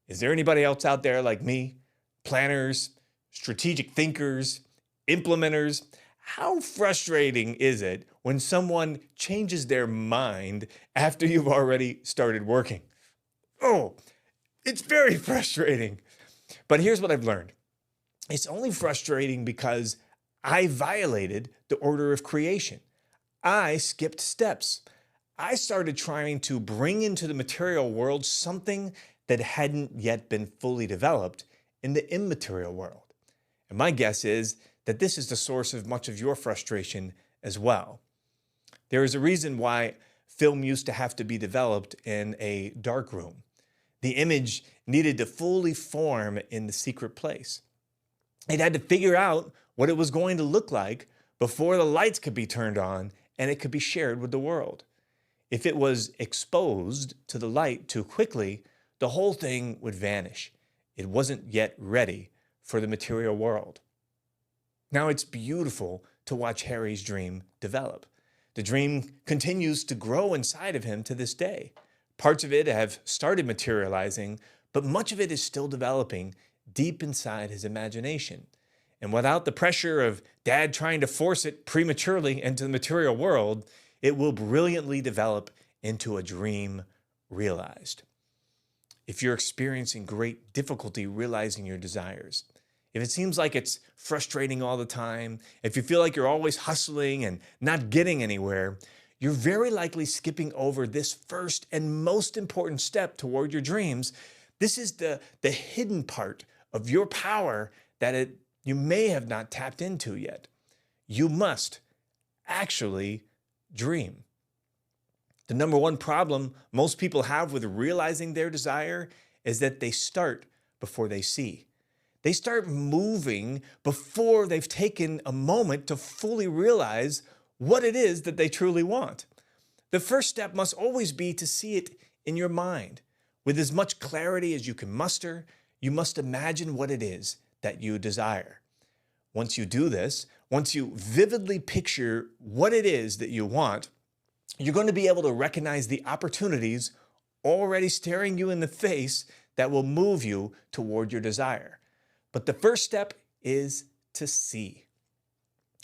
Is there anybody else out there like me? Planners, strategic thinkers, implementers? How frustrating is it when someone changes their mind after you've already started working? Oh, it's very frustrating. But here's what I've learned. It's only frustrating because I violated the order of creation. I skipped steps. I started trying to bring into the material world something that hadn't yet been fully developed in the immaterial world. And my guess is that this is the source of much of your frustration as well. There is a reason why film used to have to be developed in a dark room. The image needed to fully form in the secret place. It had to figure out what it was going to look like before the lights could be turned on and it could be shared with the world. If it was exposed to the light too quickly, the whole thing would vanish. It wasn't yet ready for the material world. Now it's beautiful to watch Harry's dream develop. The dream continues to grow inside of him to this day. Parts of it have started materializing, but much of it is still developing deep inside his imagination. And without the pressure of Dad trying to force it prematurely into the material world, it will brilliantly develop into a dream realized. If you're experiencing great difficulty realizing your desires, if it seems like it's frustrating all the time, if you feel like you're always hustling and not getting anywhere, you're very likely skipping over this first and most important step toward your dreams. This is the hidden part of your power that you may have not tapped into yet. You must actually dream. The number one problem most people have with realizing their desire is that they start before they see. They start moving before they've taken a moment to fully realize what it is that they truly want. The first step must always be to see it in your mind. With as much clarity as you can muster, you must imagine what it is that you desire. Once you do this, once you vividly picture what it is that you want, you're going to be able to recognize the opportunities already staring you in the face that will move you toward your desire. But the first step is to see.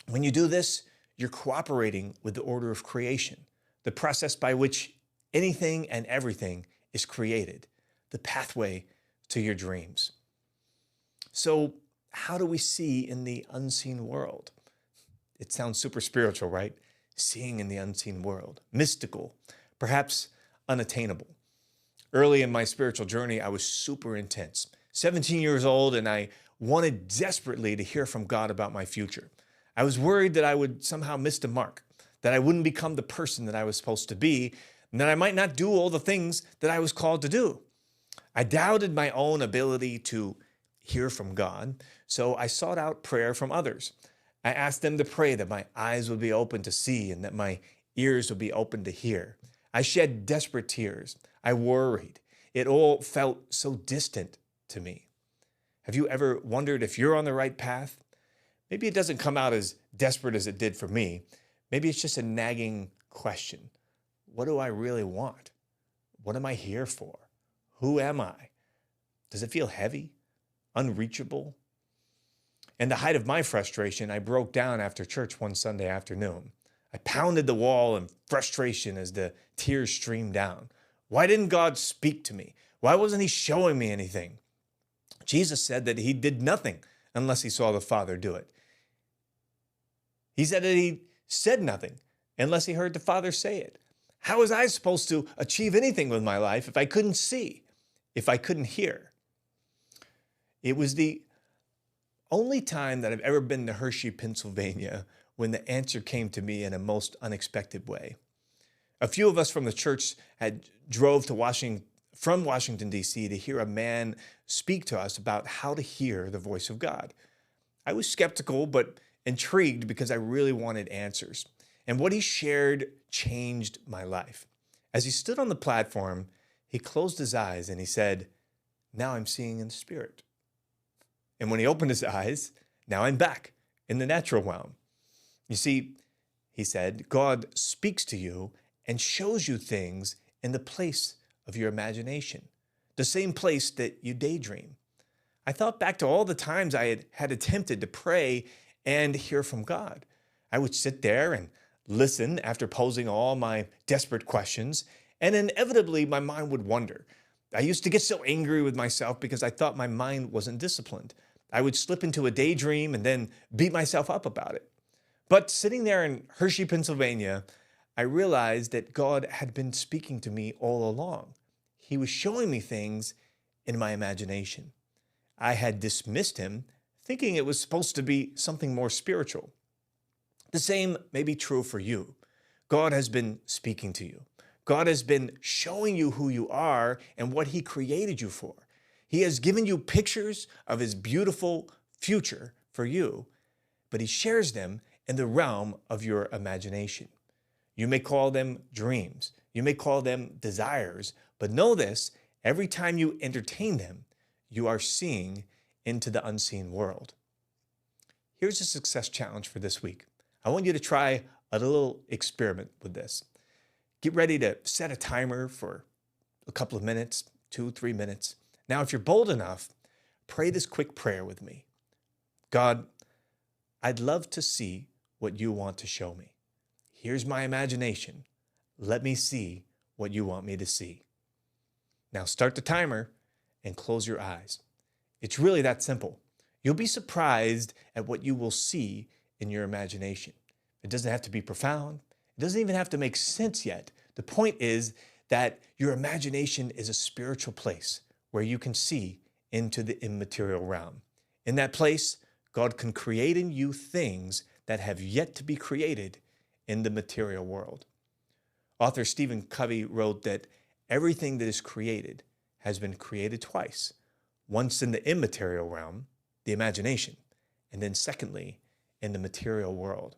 When you do this, you're cooperating with the order of creation, the process by which anything and everything is created, the pathway to your dreams. So, how do we see in the unseen world? It sounds super spiritual, right? Seeing in the unseen world, mystical, perhaps unattainable. Early in my spiritual journey, I was super intense. 17 years old, and I wanted desperately to hear from God about my future. I was worried that I would somehow miss the mark, that I wouldn't become the person that I was supposed to be, and that I might not do all the things that I was called to do. I doubted my own ability to hear from God, so I sought out prayer from others. I asked them to pray that my eyes would be open to see and that my ears would be open to hear. I shed desperate tears. I worried. It all felt so distant to me. Have you ever wondered if you're on the right path? Maybe it doesn't come out as desperate as it did for me. Maybe it's just a nagging question. What do I really want? What am I here for? Who am I? Does it feel heavy? Unreachable? In the height of my frustration, I broke down after church one Sunday afternoon. I pounded the wall in frustration as the tears streamed down. Why didn't God speak to me? Why wasn't he showing me anything? Jesus said that he did nothing unless he saw the Father do it. He said that he said nothing unless he heard the Father say it. How was I supposed to achieve anything with my life if I couldn't see, if I couldn't hear? It was the only time that I've ever been to Hershey, Pennsylvania, when the answer came to me in a most unexpected way. A few of us from the church had drove from Washington, D.C. to hear a man speak to us about how to hear the voice of God. I was skeptical, but intrigued because I really wanted answers. And what he shared changed my life. As he stood on the platform, he closed his eyes and he said, "Now I'm seeing in the spirit." And when he opened his eyes, now I'm back in the natural realm. You see, he said, God speaks to you and shows you things in the place of your imagination. the same place that you daydream. I thought back to all the times I had attempted to pray and hear from God. I would sit there and listen after posing all my desperate questions, and inevitably my mind would wander. I used to get so angry with myself because I thought my mind wasn't disciplined. I would slip into a daydream and then beat myself up about it. But sitting there in Hershey, Pennsylvania, I realized that God had been speaking to me all along. He was showing me things in my imagination. I had dismissed him, thinking it was supposed to be something more spiritual. The same may be true for you. God has been speaking to you. God has been showing you who you are and what he created you for. He has given you pictures of his beautiful future for you, but he shares them in the realm of your imagination. You may call them dreams. You may call them desires, but know this, every time you entertain them, you are seeing into the unseen world. Here's a success challenge for this week. I want you to try a little experiment with this. Get ready to set a timer for a couple of minutes, 2-3 minutes. Now, if you're bold enough, pray this quick prayer with me. God, I'd love to see what you want to show me. Here's my imagination. Let me see what you want me to see. Now start the timer and close your eyes. It's really that simple. You'll be surprised at what you will see in your imagination. It doesn't have to be profound. It doesn't even have to make sense yet. The point is that your imagination is a spiritual place where you can see into the immaterial realm. In that place, God can create in you things that have yet to be created in the material world. Author Stephen Covey wrote that everything that is created has been created twice. Once in the immaterial realm, the imagination, and then secondly, in the material world.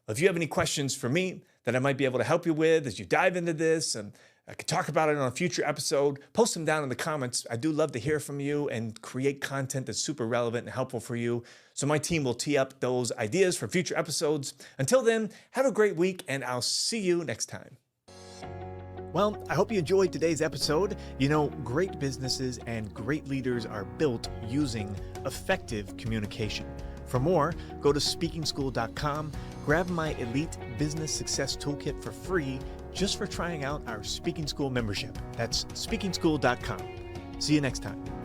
If you have any questions for me that I might be able to help you with as you dive into this, and I could talk about it on a future episode, post them down in the comments. I do love to hear from you and create content that's super relevant and helpful for you. So my team will tee up those ideas for future episodes. Until then, have a great week, and I'll see you next time. Well, I hope you enjoyed today's episode. You know, great businesses and great leaders are built using effective communication. For more, go to speakingschool.com, grab my Elite Business Success Toolkit for free just for trying out our Speaking School membership. That's speakingschool.com. See you next time.